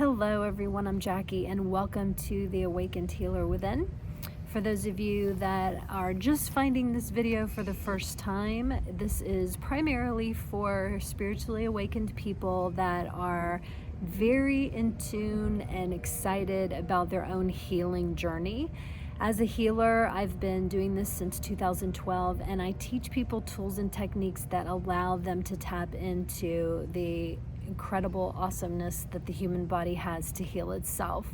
Hello everyone, I'm Jackie and welcome to the Awakened Healer Within. For those of you that are just finding this video for the first time, this is primarily for spiritually awakened people that are very in tune and excited about their own healing journey. As a healer, I've been doing this since 2012, and I teach people tools and techniques that allow them to tap into the incredible awesomeness that the human body has to heal itself.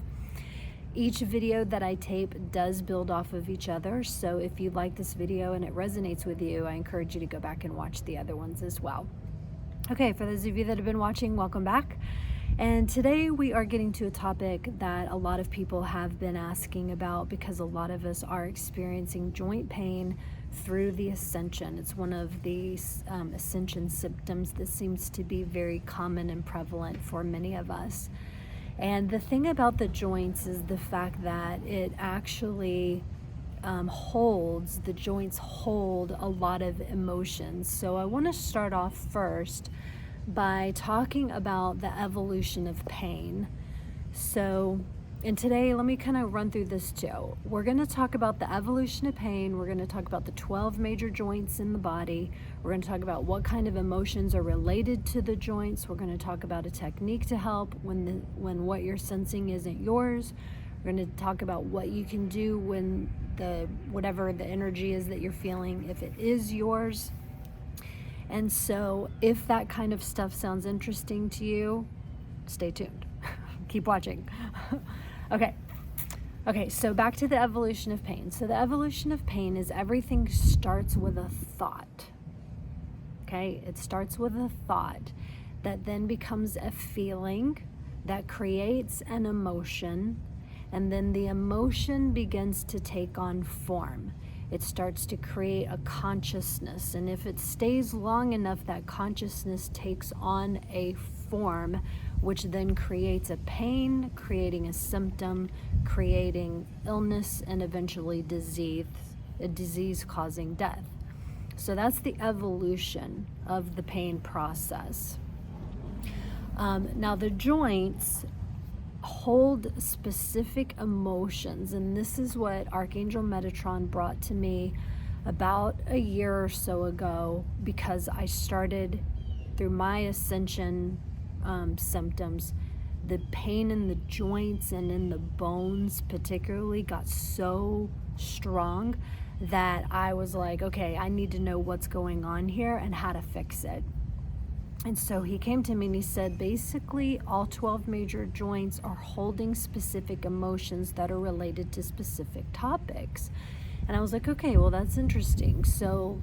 Each video that I tape does build off of each other, so if you like this video and it resonates with you, I encourage you to go back and watch the other ones as well. Okay, for those of you that have been watching, welcome back. And today we are getting to a topic that a lot of people have been asking about because a lot of us are experiencing joint pain through the Ascension. It's one of the Ascension symptoms that seems to be very common and prevalent for many of us. And the thing about the joints is the fact that it actually the joints hold a lot of emotions. So I want to start off first by talking about the evolution of pain. And today, let me kind of run through this too. We're going to talk about the evolution of pain. We're going to talk about the 12 major joints in the body. We're going to talk about what kind of emotions are related to the joints. We're going to talk about a technique to help when what you're sensing isn't yours. We're going to talk about what you can do when whatever the energy is that you're feeling, if it is yours. And so if that kind of stuff sounds interesting to you, stay tuned. Keep watching. Okay, so back to the evolution of pain. So the evolution of pain is everything starts with a thought. Okay, it starts with a thought that then becomes a feeling that creates an emotion, and then the emotion begins to take on form. It starts to create a consciousness, and if it stays long enough, that consciousness takes on a form, which then creates a pain, creating a symptom, creating illness, and eventually a disease causing death. So that's the evolution of the pain process. Now the joints hold specific emotions, and this is what Archangel Metatron brought to me about a year or so ago, because I started through my Ascension symptoms. The pain in the joints and in the bones particularly got so strong that I was like, okay, I need to know what's going on here and how to fix it. And so he came to me and he said, basically, all 12 major joints are holding specific emotions that are related to specific topics. And I was like, okay, well, that's interesting. So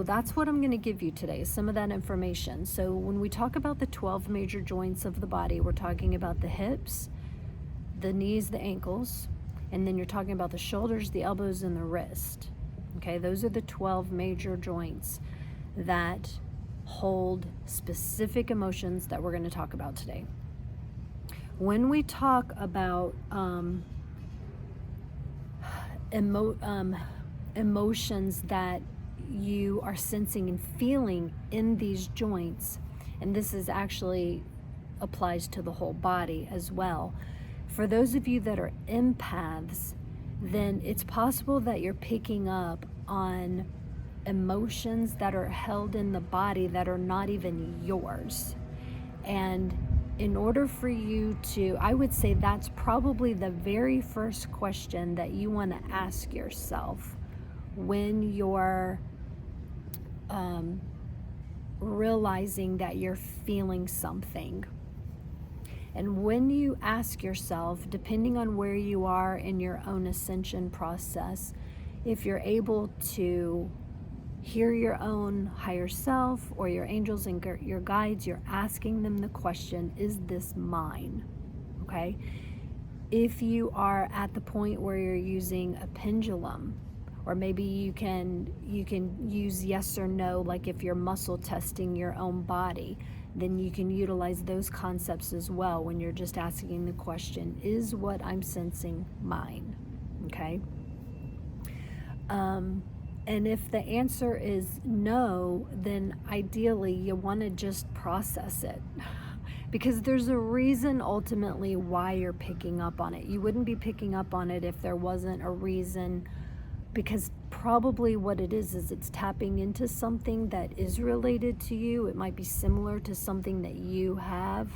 that's what I'm going to give you today, some of that information. So when we talk about the 12 major joints of the body, we're talking about the hips, the knees, the ankles, and then you're talking about the shoulders, the elbows, and the wrist. Okay, those are the 12 major joints that hold specific emotions that we're going to talk about today. When we talk about emotions that you are sensing and feeling in these joints, and this is actually applies to the whole body as well. For those of you that are empaths, then it's possible that you're picking up on emotions that are held in the body that are not even yours. And in order for you to, I would say that's probably the very first question that you want to ask yourself when you're realizing that you're feeling something. And when you ask yourself, depending on where you are in your own ascension process, if you're able to hear your own higher self or your angels and your guides, you're asking them the question, is this mine? Okay? If you are at the point where you're using a pendulum, or maybe you can use yes or no, like if you're muscle testing your own body, then you can utilize those concepts as well when you're just asking the question, is what I'm sensing mine? Okay? And if the answer is no, then ideally you want to just process it. because there's a reason ultimately why you're picking up on it. You wouldn't be picking up on it if there wasn't a reason, because probably what it is it's tapping into something that is related to you. It might be similar to something that you have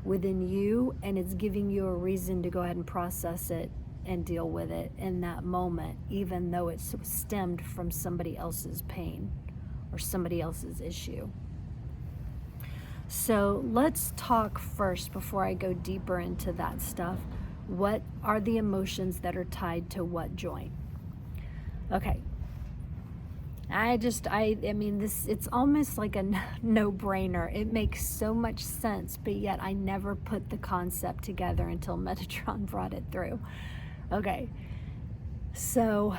within you, and it's giving you a reason to go ahead and process it and deal with it in that moment, even though it's stemmed from somebody else's pain or somebody else's issue. So let's talk first, before I go deeper into that stuff, what are the emotions that are tied to what joint? Okay. I mean, it's almost like a no-brainer. It makes so much sense, but yet I never put the concept together until Metatron brought it through. Okay, so,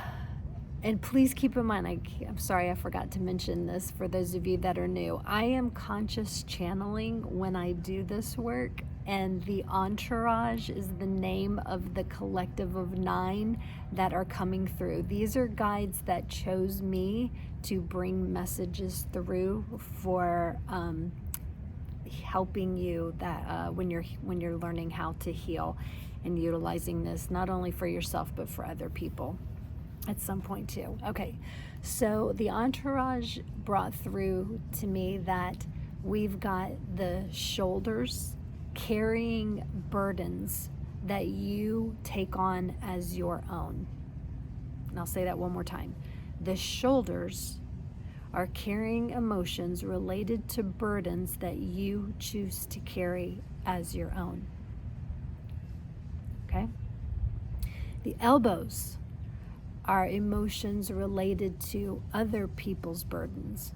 and please keep in mind, I'm sorry I forgot to mention this for those of you that are new. I am conscious channeling when I do this work, and the Entourage is the name of the collective of 9 that are coming through. These are guides that chose me to bring messages through for helping you that when you're learning how to heal, and utilizing this not only for yourself but for other people at some point too. Okay, so the Entourage brought through to me that we've got the shoulders carrying burdens that you take on as your own. And I'll say that one more time. The shoulders are carrying emotions related to burdens that you choose to carry as your own. Okay? The elbows are emotions related to other people's burdens.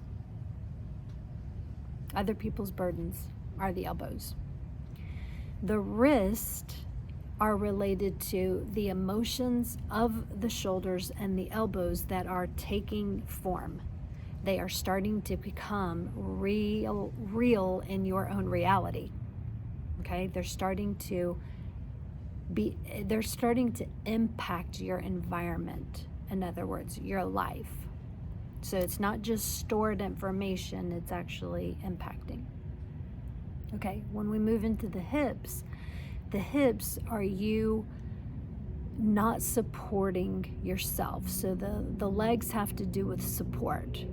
Other people's burdens are the elbows. The wrist are related to the emotions of the shoulders and the elbows that are taking form. They are starting to become real in your own reality. Okay? They're starting to impact your environment. In other words, your life. So it's not just stored information, it's actually impacting. Okay, when we move into the hips are you not supporting yourself. So the legs have to do with support.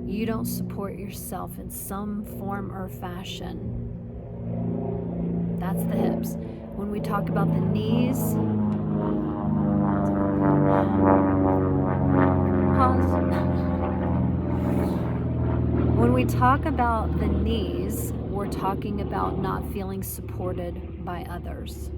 You don't support yourself in some form or fashion. That's the hips. When we talk about the knees, pause. When we talk about the knees, we're talking about not feeling supported by others.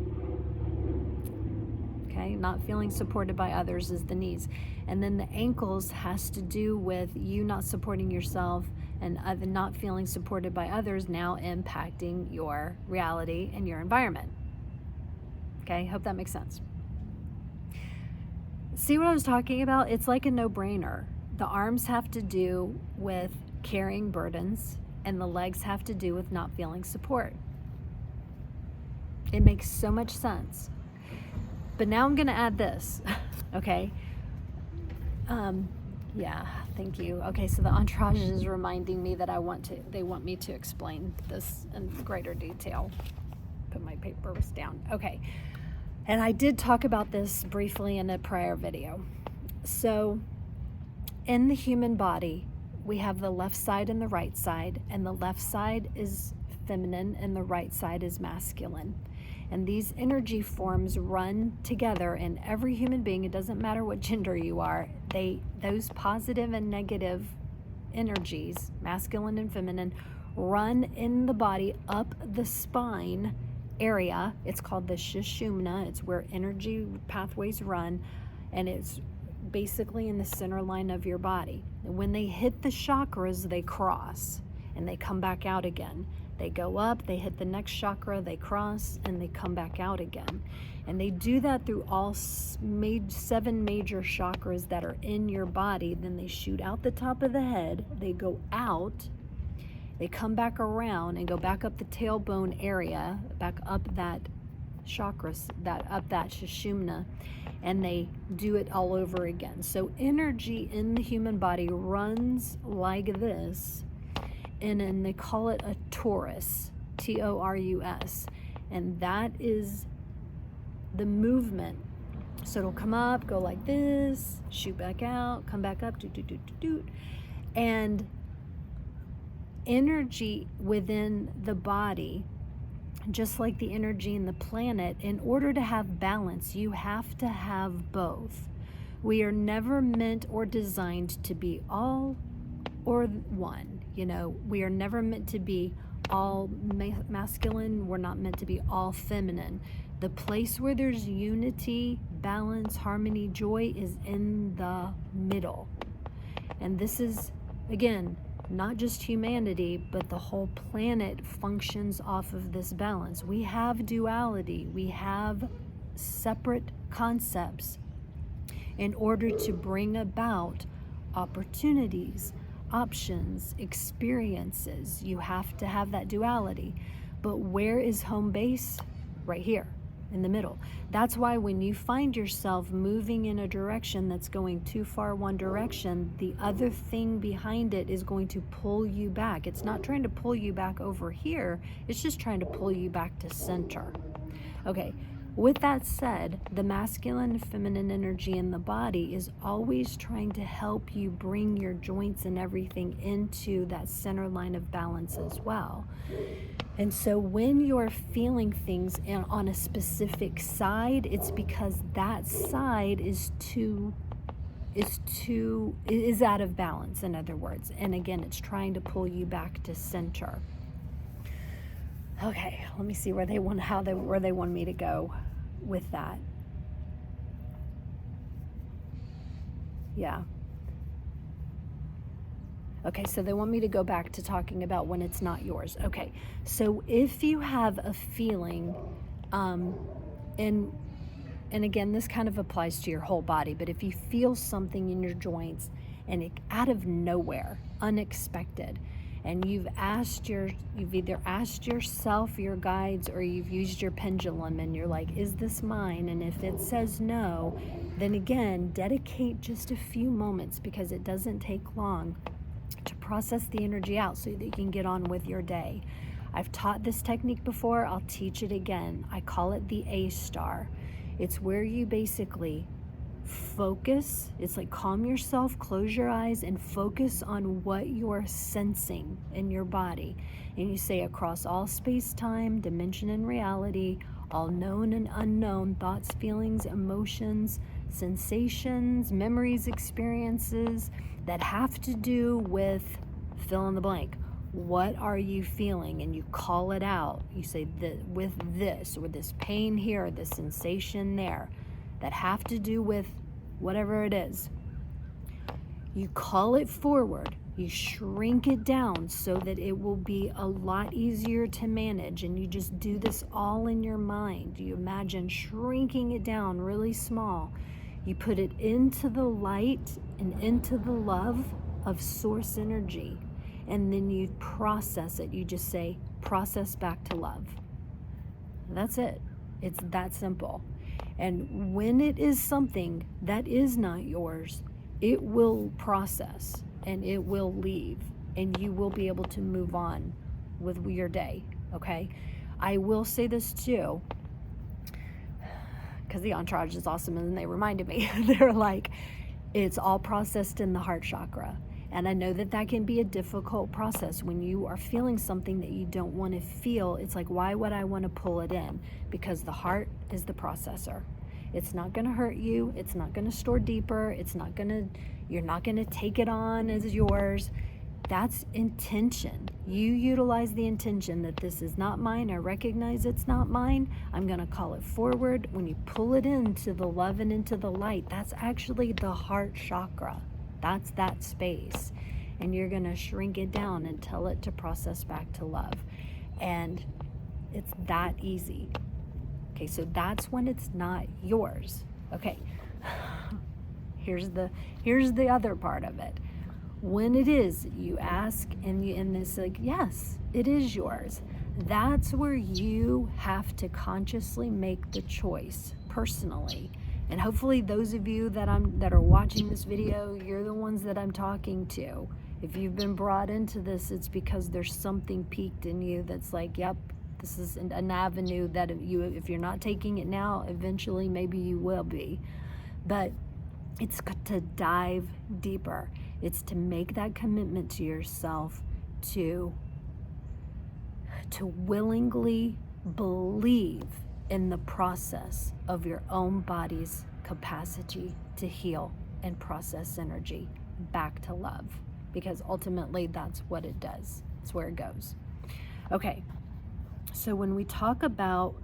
Okay, not feeling supported by others is the knees. And then the ankles has to do with you not supporting yourself and not feeling supported by others, now impacting your reality and your environment. Okay, hope that makes sense. See what I was talking about? It's like a no-brainer. The arms have to do with carrying burdens, and the legs have to do with not feeling support. It makes so much sense. But now I'm going to add this, okay? Yeah, thank you. Okay, so the Entourage is reminding me that they want me to explain this in greater detail. Put my papers down. Okay, and I did talk about this briefly in a prior video. So in the human body, we have the left side and the right side, and the left side is feminine and the right side is masculine. And these energy forms run together in every human being. It doesn't matter what gender you are. Those positive and negative energies, masculine and feminine, run in the body up the spine area. It's called the Sushumna. It's where energy pathways run, and it's basically in the center line of your body. And when they hit the chakras, they cross and they come back out again. They go up, they hit the next chakra, they cross, and they come back out again. And they do that through all 7 major chakras that are in your body. Then they shoot out the top of the head, they go out, they come back around and go back up the tailbone area, back up that chakra, up that Sushumna, and they do it all over again. So energy in the human body runs like this, and they call it a torus, T-O-R-U-S, and that is the movement. So it'll come up, go like this, shoot back out, come back up, do. And energy within the body, just like the energy in the planet, in order to have balance, you have to have both. We are never meant or designed to be all or one. You know, we are never meant to be all masculine. We're not meant to be all feminine. The place where there's unity, balance, harmony, joy is in the middle. And this is, again, not just humanity, but the whole planet functions off of this balance. We have duality. We have separate concepts in order to bring about opportunities, options, experiences. You have to have that duality. But where is home base? Right here in the middle. That's why when you find yourself moving in a direction that's going too far one direction, the other thing behind it is going to pull you back. It's not trying to pull you back over here. It's just trying to pull you back to center. Okay. With that said, the masculine and feminine energy in the body is always trying to help you bring your joints and everything into that center line of balance as well. And so when you're feeling things on a specific side, it's because that side is out of balance, in other words. And again, it's trying to pull you back to center. Okay, let me see where they want me to go with that. Yeah. Okay, so they want me to go back to talking about when it's not yours. Okay, so if you have a feeling, and again, this kind of applies to your whole body, but if you feel something in your joints and it out of nowhere, unexpected, and you've either asked yourself, your guides, or you've used your pendulum and you're like, is this mine? And if it says no, then again, dedicate just a few moments, because it doesn't take long to process the energy out so that you can get on with your day. I've taught this technique before. I'll teach it again. I call it the A star. It's where you basically focus. It's like calm yourself, close your eyes, and focus on what you're sensing in your body. And you say, across all space, time, dimension, and reality, all known and unknown thoughts, feelings, emotions, sensations, memories, experiences that have to do with fill in the blank. What are you feeling? And you call it out. You say that with this, or this pain here, this sensation there, that have to do with whatever it is. You call it forward. You shrink it down so that it will be a lot easier to manage. And you just do this all in your mind. You imagine shrinking it down really small. You put it into the light and into the love of source energy. And then you process it. You just say, process back to love. That's it. It's that simple. And when it is something that is not yours, it will process and it will leave, and you will be able to move on with your day, okay? I will say this too, because the Entourage is awesome, and they reminded me. They're like, it's all processed in the heart chakra. And I know that that can be a difficult process when you are feeling something that you don't want to feel. It's like, why would I want to pull it in? Because the heart is the processor. It's not going to hurt you. It's not going to store deeper. You're not going to take it on as yours. That's intention. You utilize the intention that this is not mine. I recognize it's not mine. I'm going to call it forward. When you pull it into the love and into the light, that's actually the heart chakra. That's that space. And you're going to shrink it down and tell it to process back to love. And it's that easy. Okay, so that's when it's not yours. Okay, here's the other part of it. When it is, you ask, and it's like, yes, it is yours. That's where you have to consciously make the choice personally. And hopefully those of you that are watching this video, you're the ones that I'm talking to. If you've been brought into this, it's because there's something peaked in you that's like, yep, this is an avenue that if you're not taking it now, eventually maybe you will be. But it's to dive deeper. It's to make that commitment to yourself to willingly believe in the process of your own body's capacity to heal and process energy back to love, because ultimately that's what it does. It's where it goes. Okay, so when we talk about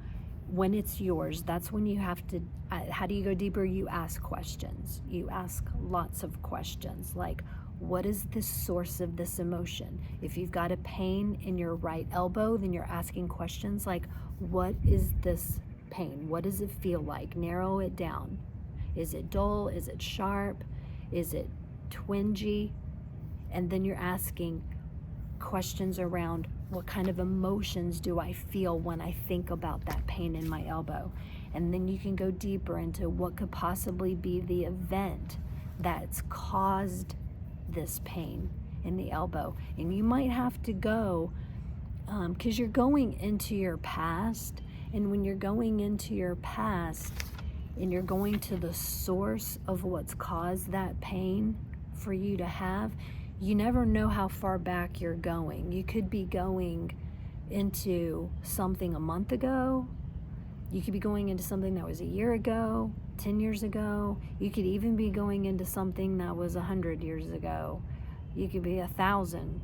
when it's yours, that's when you have to, how do you go deeper? You ask questions. You ask lots of questions like, what is the source of this emotion? If you've got a pain in your right elbow, then you're asking questions like, what is this pain? What does it feel like? Narrow it down. Is it dull? Is it sharp? Is it twingy? And then you're asking questions around, what kind of emotions do I feel when I think about that pain in my elbow? And then you can go deeper into what could possibly be the event that's caused this pain in the elbow. And you might have to go, because you're going into your past, and when you're going into your past and you're going to the source of what's caused that pain for you to have, you never know how far back you're going. You could be going into something a month ago. You could be going into something that was a year ago, 10 years ago. You could even be going into something that was 100 years ago. You could be 1,000,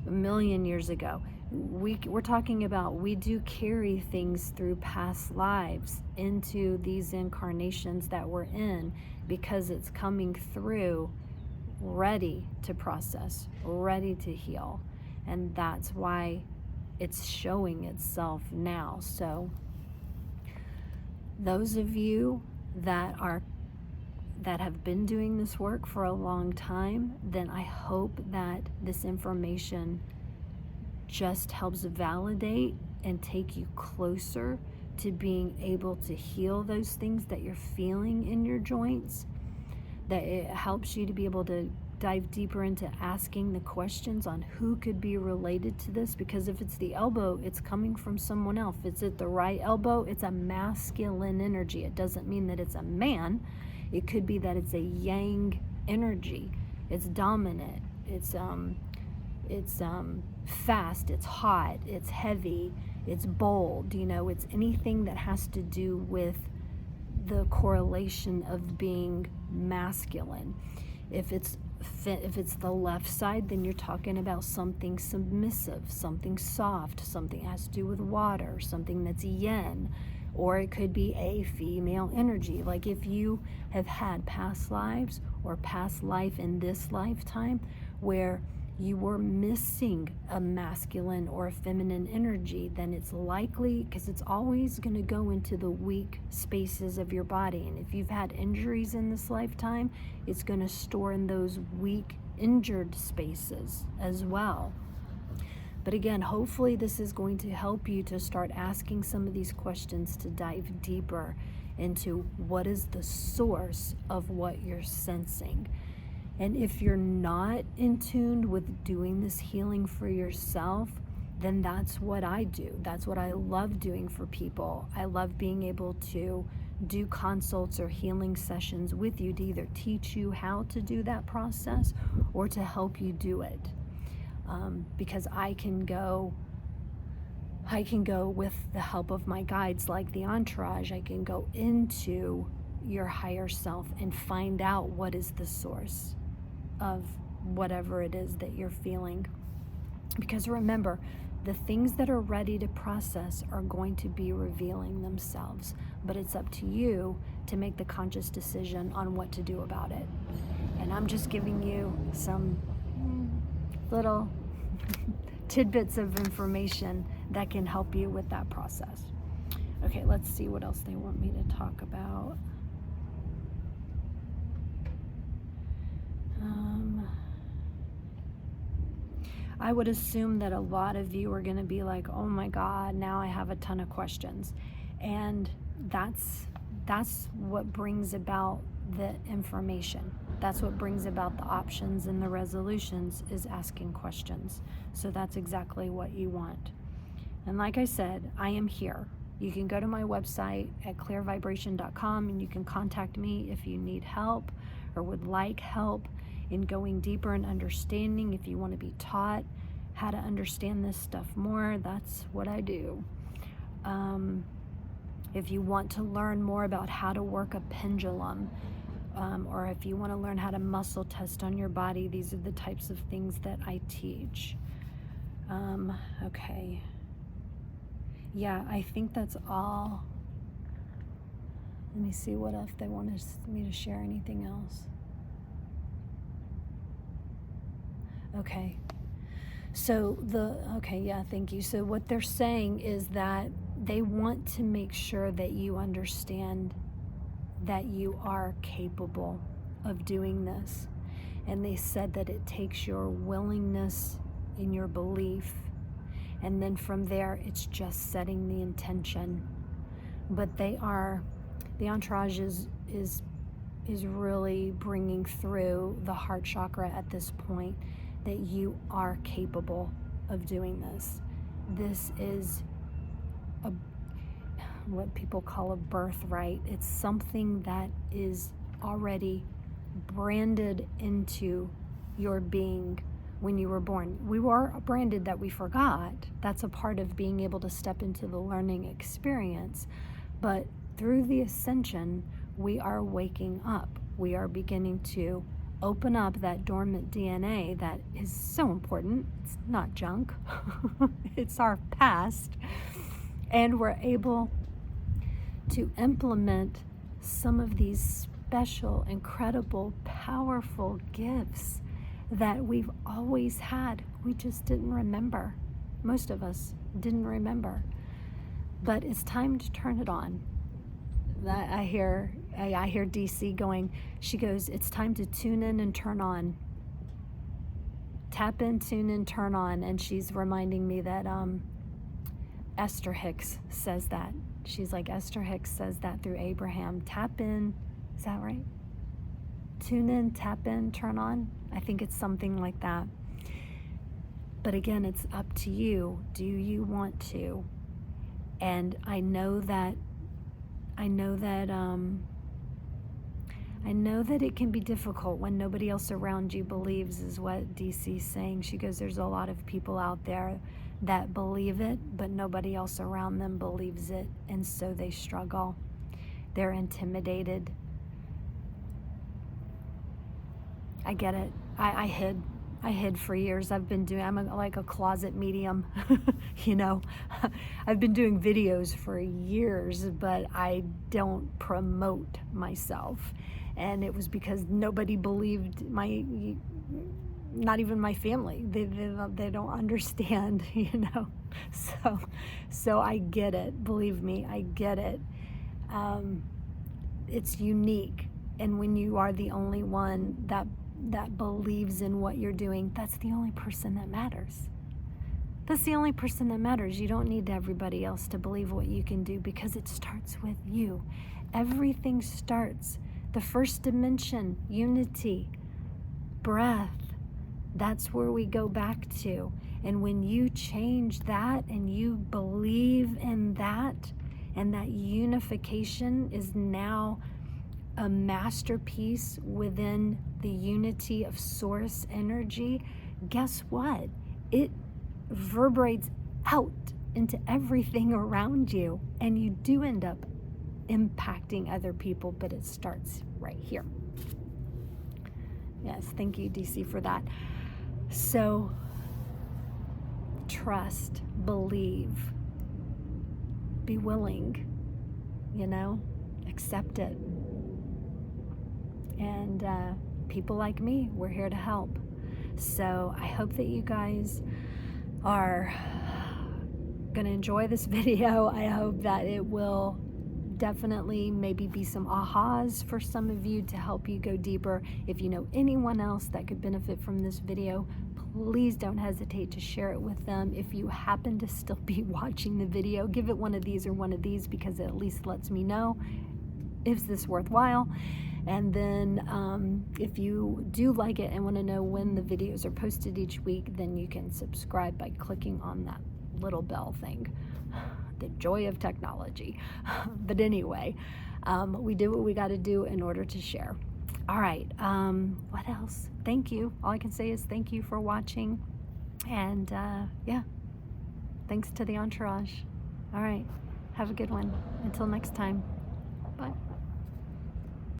1,000,000 years ago. We're talking about, we do carry things through past lives into these incarnations that we're in, because it's coming through ready to process, ready to heal. And that's why it's showing itself now. So those of you that have been doing this work for a long time, then I hope that this information just helps validate and take you closer to being able to heal those things that you're feeling in your joints, that it helps you to be able to dive deeper into asking the questions on who could be related to this. Because if it's the elbow, it's coming from someone else. If it's at the right elbow, it's a masculine energy. It doesn't mean that it's a man. It could be that it's a yang energy. It's dominant. It's fast, it's hot, it's heavy, it's bold. It's anything that has to do with the correlation of being masculine. If it's the left side, then you're talking about something submissive, something soft, something that has to do with water, something that's yin, or it could be a female energy. Like if you have had past lives or past life in this lifetime where you were missing a masculine or a feminine energy, then it's likely, because it's always going to go into the weak spaces of your body. And if you've had injuries in this lifetime, it's going to store in those weak, injured spaces as well. But again, hopefully this is going to help you to start asking some of these questions, to dive deeper into what is the source of what you're sensing. And if you're not in tune with doing this healing for yourself, then that's what I do. That's what I love doing for people. I love being able to do consults or healing sessions with you to either teach you how to do that process or to help you do it. Because I can go with the help of my guides like the Entourage. I can go into your higher self and find out what is the source of whatever it is that you're feeling. Because remember, the things that are ready to process are going to be revealing themselves, but it's up to you to make the conscious decision on what to do about it. And I'm just giving you some little tidbits of information that can help you with that process. Okay, let's see what else they want me to talk about. I would assume that a lot of you are going to be like, oh my God, now I have a ton of questions. And that's what brings about the information. That's what brings about the options and the resolutions, is asking questions. So that's exactly what you want. And like I said, I am here. You can go to my website at clearvibration.com and you can contact me if you need help or would like help in going deeper and understanding. If you want to be taught how to understand this stuff more, that's what I do. If you want to learn more about how to work a pendulum, or if you want to learn how to muscle test on your body, these are the types of things that I teach. Okay. Yeah, I think that's all. Let me see what if they want me to share anything else. Okay. So yeah, thank you. So what they're saying is that they want to make sure that you understand that you are capable of doing this. And they said that it takes your willingness and your belief, and then from there it's just setting the intention. But the Entourage is really bringing through the heart chakra at this point that you are capable of doing this. This is what people call a birthright. It's something that is already branded into your being when you were born. We were branded that we forgot. That's a part of being able to step into the learning experience. But through the Ascension, we are waking up. We are beginning to open up that dormant DNA that is so important. It's not junk. It's our past. And we're able to implement some of these special, incredible, powerful gifts that we've always had. We just didn't remember. Most of us didn't remember. But it's time to turn it on. I hear DC going, she goes, it's time to tune in and turn on. Tap in, tune in, turn on. And she's reminding me that Esther Hicks says that. She's like, Esther Hicks says that through Abraham. Tap in, is that right? Tune in, tap in, turn on. I think it's something like that. But again, it's up to you. Do you want to? And I know that it can be difficult when nobody else around you believes, is what DC's saying. She goes, there's a lot of people out there that believe it, but nobody else around them believes it, and so they struggle. They're intimidated. I get it. I hid for years. I'm like a closet medium, you know. I've been doing videos for years, but I don't promote myself. And it was because nobody believed not even my family. They don't understand, you know. So I get it. Believe me, I get it. It's unique. And when you are the only one that believes in what you're doing, that's the only person that matters. That's the only person that matters. You don't need everybody else to believe what you can do, because it starts with you. Everything starts. The first dimension, unity, breath, that's where we go back to. And when you change that and you believe in that, and that unification is now a masterpiece within the unity of source energy, guess what? It reverberates out into everything around you, and you do end up impacting other people, but it starts right here. Yes, thank you, DC, for that. So trust, believe, be willing, you know, accept it. And people like me, we're here to help. So I hope that you guys are going to enjoy this video. I hope that it will definitely maybe be some ahas for some of you to help you go deeper. If you know anyone else that could benefit from this video, please don't hesitate to share it with them. If you happen to still be watching the video, give it one of these or one of these, because it at least lets me know, is this worthwhile? And then if you do like it and want to know when the videos are posted each week, then you can subscribe by clicking on that little bell thing. The joy of technology. But anyway, we do what we got to do in order to share. All right, what else? Thank you. All I can say is thank you for watching. And yeah, thanks to the Entourage. All right, have a good one. Until next time, bye.